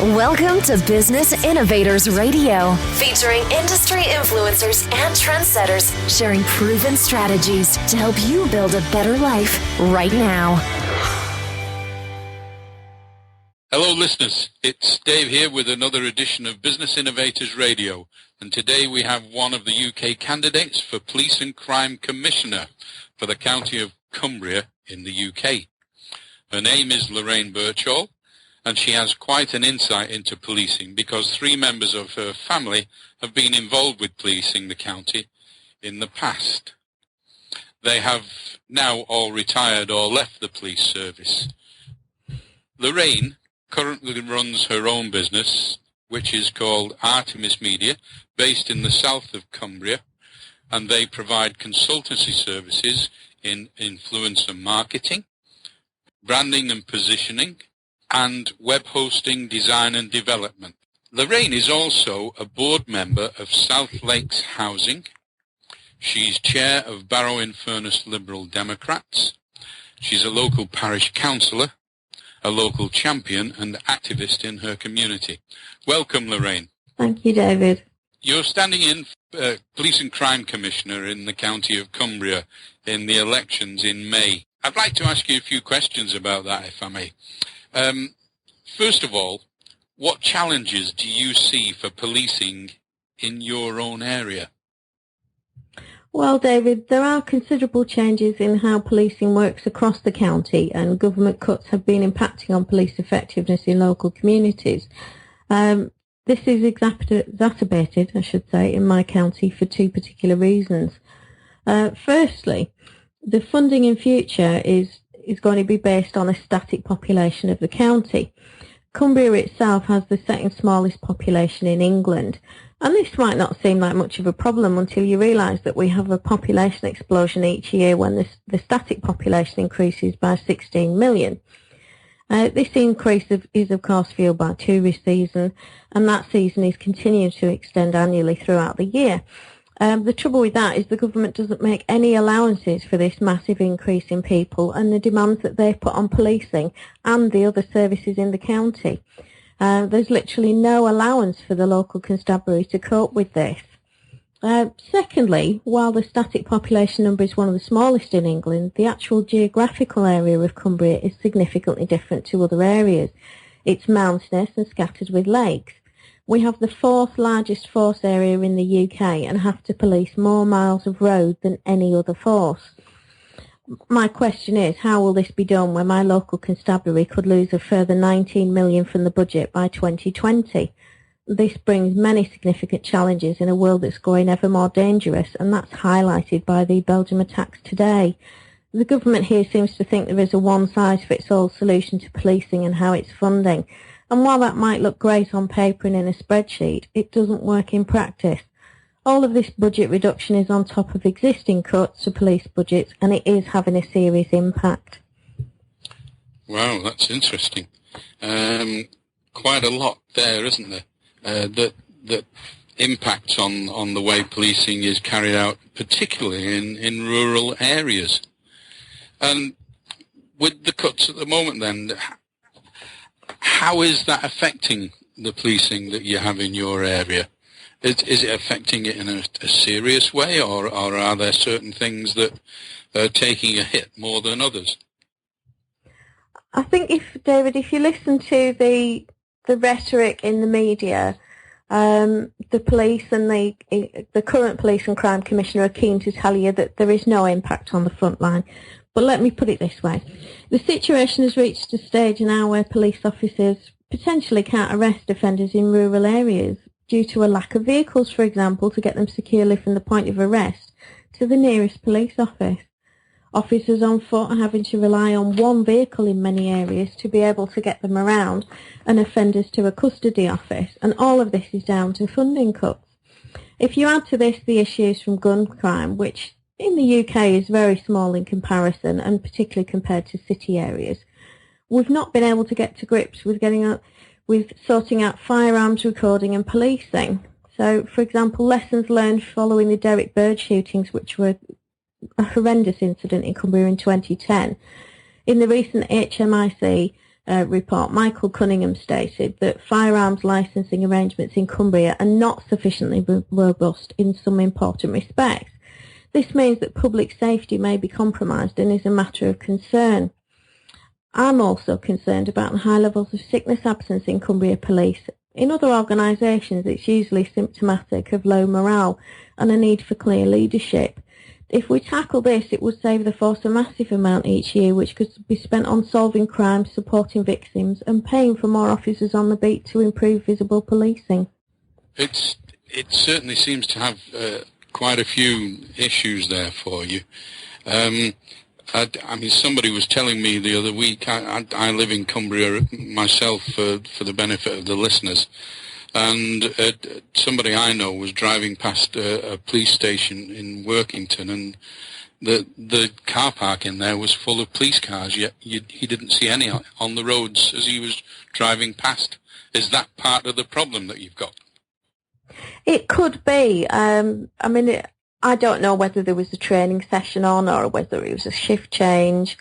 Welcome to Business Innovators Radio, featuring industry influencers and trendsetters sharing proven strategies to help you build a better life right now. Hello listeners, it's Dave here with another edition of Business Innovators Radio, and today we have one of the UK candidates for Police and Crime Commissioner for the county of Cumbria in the UK. Her name is Loraine Birchall, and she has quite an insight into policing because 3 members of her family have been involved with policing the county in the past. They have now all retired or left the police service. Loraine currently runs her own business, which is called Artemis Media, based in the south of Cumbria, and they provide consultancy services in influencer marketing, branding and positioning, and web hosting, design and development. Loraine is also a board member of South Lakes Housing. She's chair of Barrow-in-Furness Liberal Democrats. She's a local parish councillor, a local champion and activist in her community. Welcome, Loraine. Thank you, David. You're standing in Police and Crime Commissioner in the county of Cumbria in the elections in May. I'd like to ask you a few questions about that, if I may. First of all, what challenges do you see for policing in your own area? Well, David, there are considerable changes in how policing works across the county, and government cuts have been impacting on police effectiveness in local communities. This is exacerbated, I should say, in my county for 2 particular reasons. Firstly, the funding in future is going to be based on a static population of the county. Cumbria itself has the second smallest population in England, and this might not seem like much of a problem until you realise that we have a population explosion each year when the static population increases by 16 million. This increase is of course fueled by tourist season, and that season is continuing to extend annually throughout the year. The trouble with that is the government doesn't make any allowances for this massive increase in people and the demands that they put on policing and the other services in the county. There's literally no allowance for the local constabulary to cope with this. Secondly, while the static population number is one of the smallest in England, the actual geographical area of Cumbria is significantly different to other areas. It's mountainous and scattered with lakes. We have the 4th largest force area in the UK and have to police more miles of road than any other force. My question is, how will this be done when my local constabulary could lose a further 19 million from the budget by 2020? This brings many significant challenges in a world that's growing ever more dangerous, and that's highlighted by the Belgium attacks today. The government here seems to think there is a one-size-fits-all solution to policing and how it's funding. And while that might look great on paper and in a spreadsheet, it doesn't work in practice. All of this budget reduction is on top of existing cuts to police budgets, and it is having a serious impact. Wow, that's interesting. Quite a lot there, isn't there? That impacts on the way policing is carried out, particularly in rural areas. And with the cuts at the moment then, how is that affecting the policing that you have in your area? Is it affecting it in a serious way, or are there certain things that are taking a hit more than others? I think, if you listen to the rhetoric in the media, the police and the current Police and Crime Commissioner are keen to tell you that there is no impact on the front line. But let me put it this way. The situation has reached a stage now where police officers potentially can't arrest offenders in rural areas due to a lack of vehicles, for example, to get them securely from the point of arrest to the nearest police office. Officers on foot are having to rely on one vehicle in many areas to be able to get them around, and offenders to a custody office, and all of this is down to funding cuts. If you add to this the issues from gun crime, which in the UK is very small in comparison, and particularly compared to city areas, we've not been able to get to grips with sorting out firearms recording and policing. So, for example, lessons learned following the Derek Bird shootings, which were a horrendous incident in Cumbria in 2010. In the recent HMIC report, Michael Cunningham stated that firearms licensing arrangements in Cumbria are not sufficiently robust in some important respects. This means that public safety may be compromised and is a matter of concern. I'm also concerned about the high levels of sickness absence in Cumbria Police. In other organisations, it's usually symptomatic of low morale and a need for clear leadership. If we tackle this, it would save the force a massive amount each year, which could be spent on solving crimes, supporting victims, and paying for more officers on the beat to improve visible policing. It certainly seems to have quite a few issues there for you. I mean, somebody was telling me the other week, I live in Cumbria myself for the benefit of the listeners, and somebody I know was driving past a police station in Workington, and the car park in there was full of police cars, yet he didn't see any on the roads as he was driving past. Is that part of the problem that you've got? It could be. I don't know whether there was a training session on or whether it was a shift change.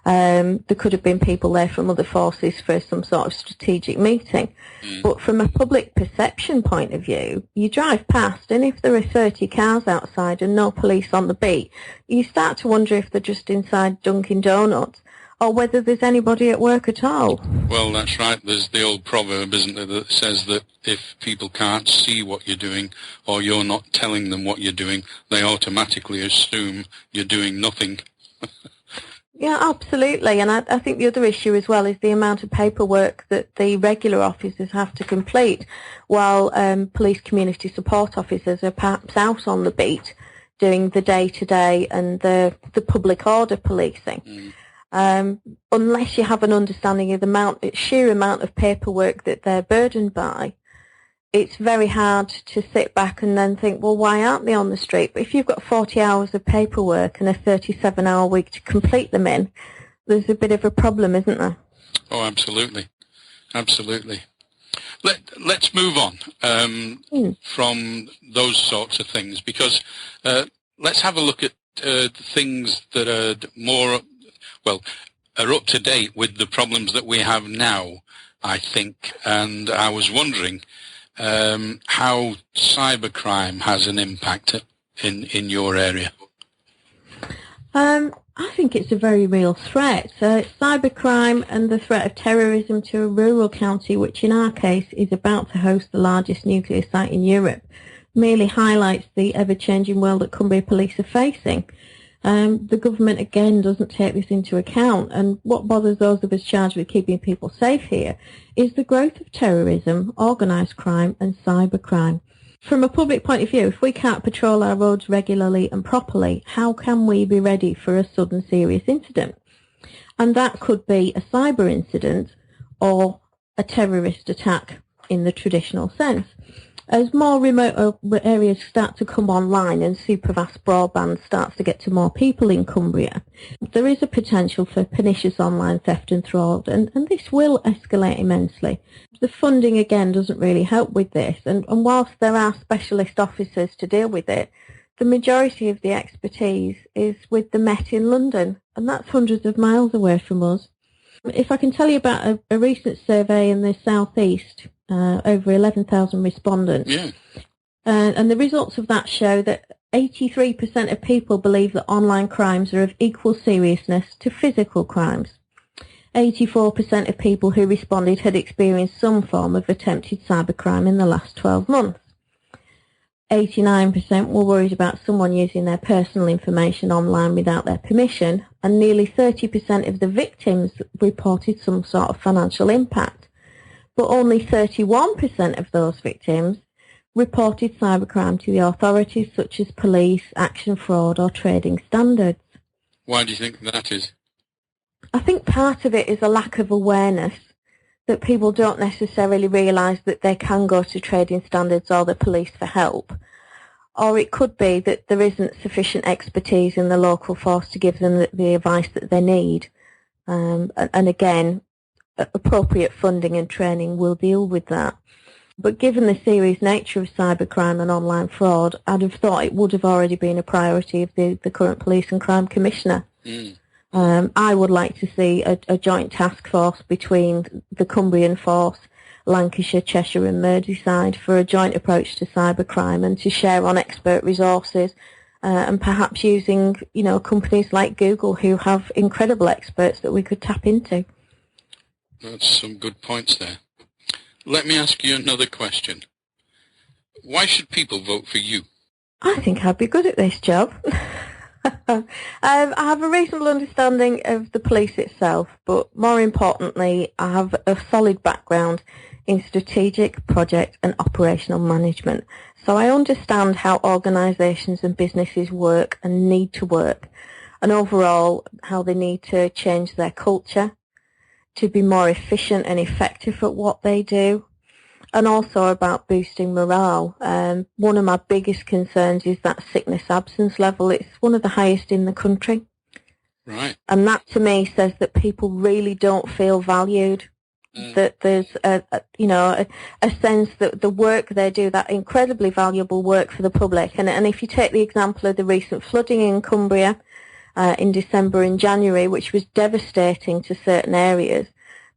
There could have been people there from other forces for some sort of strategic meeting. But from a public perception point of view, you drive past, and if there are 30 cars outside and no police on the beat, you start to wonder if they're just inside Dunkin' Donuts or whether there's anybody at work at all. Well, that's right. There's the old proverb, isn't there, that says that if people can't see what you're doing or you're not telling them what you're doing, they automatically assume you're doing nothing. Yeah, absolutely. And I think the other issue as well is the amount of paperwork that the regular officers have to complete, while police community support officers are perhaps out on the beat doing the day-to-day and the public order policing. Unless you have an understanding of the sheer amount of paperwork that they're burdened by, it's very hard to sit back and then think, well, why aren't they on the street? But if you've got 40 hours of paperwork and a 37-hour week to complete them in, there's a bit of a problem, isn't there? Oh, absolutely. Absolutely. Let's move on from those sorts of things, because let's have a look at things that are are up to date with the problems that we have now, I think. And I was wondering how cybercrime has an impact in your area. I think it's a very real threat. Cybercrime and the threat of terrorism to a rural county, which in our case is about to host the largest nuclear site in Europe, merely highlights the ever-changing world that Cumbria Police are facing. The government, again, doesn't take this into account, and what bothers those of us charged with keeping people safe here is the growth of terrorism, organised crime and cybercrime. From a public point of view, if we can't patrol our roads regularly and properly, how can we be ready for a sudden serious incident? And that could be a cyber incident or a terrorist attack in the traditional sense. As more remote areas start to come online and supervast broadband starts to get to more people in Cumbria, there is a potential for pernicious online theft and fraud, and this will escalate immensely. The funding, again, doesn't really help with this, and whilst there are specialist officers to deal with it, the majority of the expertise is with the Met in London, and that's hundreds of miles away from us. If I can tell you about a recent survey in the South East, over 11,000 respondents. Yeah. And the results of that show that 83% of people believe that online crimes are of equal seriousness to physical crimes. 84% of people who responded had experienced some form of attempted cybercrime in the last 12 months. 89% were worried about someone using their personal information online without their permission, and nearly 30% of the victims reported some sort of financial impact. But only 31% of those victims reported cybercrime to the authorities, such as police, action fraud or trading standards. Why do you think that is? I think part of it is a lack of awareness, that people don't necessarily realise that they can go to trading standards or the police for help. Or it could be that there isn't sufficient expertise in the local force to give them the advice that they need. And again, appropriate funding and training will deal with that. But given the serious nature of cybercrime and online fraud, I'd have thought it would have already been a priority of the current Police and Crime Commissioner. I would like to see a joint task force between the Cumbrian force, Lancashire, Cheshire and Merseyside for a joint approach to cybercrime and to share on expert resources, and perhaps using, companies like Google who have incredible experts that we could tap into. That's some good points there. Let me ask you another question. Why should people vote for you? I think I'd be good at this job. I have a reasonable understanding of the police itself, but more importantly, I have a solid background in strategic, project and operational management. So I understand how organisations and businesses work and need to work, and overall how they need to change their culture to be more efficient and effective at what they do, and also about boosting morale. One of my biggest concerns is that sickness absence level. It's one of the highest in the country. Right. And that to me says that people really don't feel valued, that there's a sense that the work they do, that incredibly valuable work for the public. And if you take the example of the recent flooding in Cumbria in December and January, which was devastating to certain areas,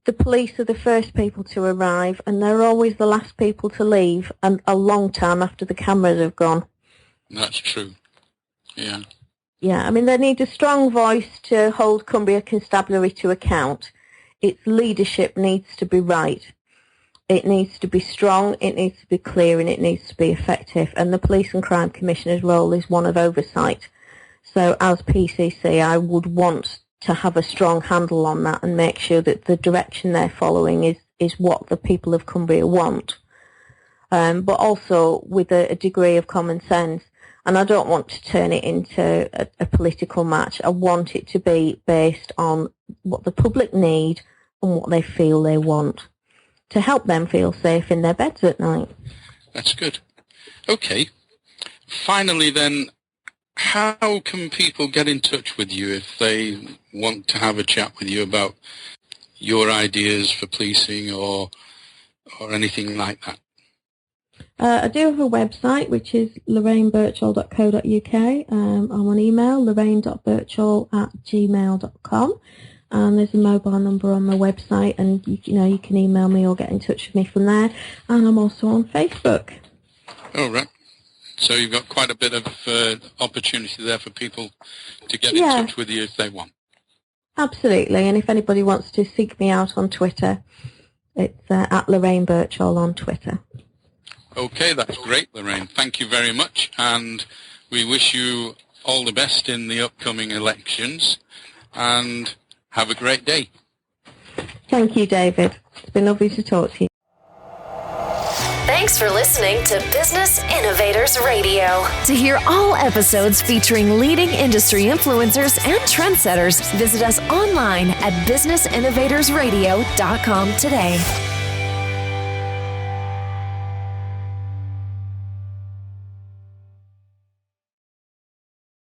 the police are the first people to arrive, and they're always the last people to leave, and a long time after the cameras have gone. That's true. Yeah. Yeah, I mean, they need a strong voice to hold Cumbria Constabulary to account. Its leadership needs to be right. It needs to be strong, it needs to be clear, and it needs to be effective. And the Police and Crime Commissioner's role is one of oversight. So as PCC, I would want to have a strong handle on that and make sure that the direction they're following is what the people of Cumbria want, but also with a degree of common sense. And I don't want to turn it into a political match. I want it to be based on what the public need and what they feel they want to help them feel safe in their beds at night. That's good. Okay. Finally then, how can people get in touch with you if they want to have a chat with you about your ideas for policing or anything like that? I do have a website, which is lorrainebirchall.co.uk. I'm on email, lorraine.birchall@gmail.com. And there's a mobile number on my website, and you can email me or get in touch with me from there. And I'm also on Facebook. Oh, right. So you've got quite a bit of opportunity there for people to get in touch with you if they want. Absolutely. And if anybody wants to seek me out on Twitter, it's at Loraine Birchall on Twitter. Okay, that's great, Loraine. Thank you very much. And we wish you all the best in the upcoming elections. And have a great day. Thank you, David. It's been lovely to talk to you. Thanks for listening to Business Innovators Radio. To hear all episodes featuring leading industry influencers and trendsetters, visit us online at businessinnovatorsradio.com today.